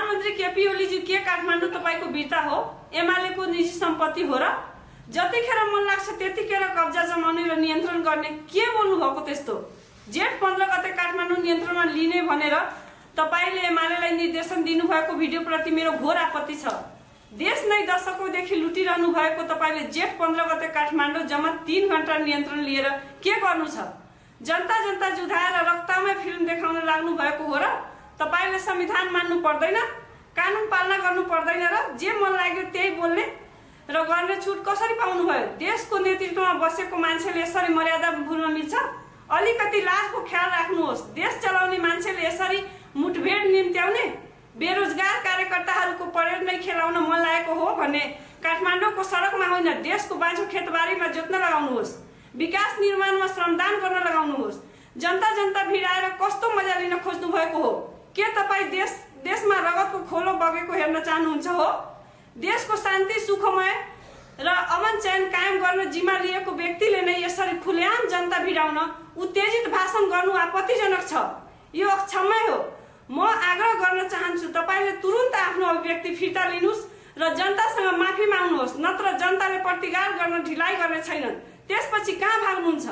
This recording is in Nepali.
प्रधानमन्त्री केपी ओलीजी के काठमाडौँ तपाईको वीरता हो, एमालेको निजी सम्पत्ति हो र जतिखेर मन लाग्छ त्यतिखेर कब्जा जमाउने र नियन्त्रण गर्ने के बोल्नु भएको त्यस्तो? जेठ 15 गते काठमाडौँ नियन्त्रणमा लिने भनेर तपाईले एमालेलाई निर्देशन दिनुभएको भिडियो प्रति मेरो घोर आपत्ति छ। देश नै दशकौंदेखि लुटिरहनु भएको तपाईले जेठ 15 गते काठमाडौँ जम्मा 3 घण्टा नियन्त्रण लिएर के गर्नु छ? जनता जुधाएर रक्तमय फिल्म देखाउन लाग्नु भएको हो र तपाईले संविधान मान्नु पर्दैन, कानुन पालना गर्नु पर्दैन र जे मन लाग्यो त्यही बोल्ने र गर्ने छुट कसरी पाउनु भयो? देशको नेतृत्वमा बसेको मान्छेले यसरी मर्यादा भुल्न मिल्छ? अलिकति लाजको ख्याल राख्नुहोस्। देश चलाउने मान्छेले यसरी मुठभेड निम्त्याउने, बेरोजगार कार्यकर्ताहरूको परेड नै खेलाउन मन लागेको हो भने काठमाडौँको सडकमा होइन देशको बाँझो खेतबारीमा जोत्न लगाउनुहोस्। विकास निर्माणमा श्रमदान गर्न लगाउनुहोस्। जनता भिडाएर कस्तो मजा लिन खोज्नु भएको हो? के तपाई देशमा रगतको खोलो बगेको हेर्न चाहनुहुन्छ हो? देशको शान्ति सुखमय र अमन चयन कायम गर्न जिम्मा लिएको व्यक्तिले नै यसरी खुलेआम जनता भिडाउन उत्तेजित भाषण गर्नु आपत्तिजनक छ। यो अक्षम्य हो। म आग्रह गर्न चाहन्छु तपाईले तुरुन्त आफ्नो अभिव्यक्ति फिर्ता लिनुस् र जनतासँग माफी माग्नुहोस्, नत्र जनताले प्रतिकार गर्न ढिलाइ गर्ने छैनन्। त्यसपछि कहाँ भाग्नुहुन्छ?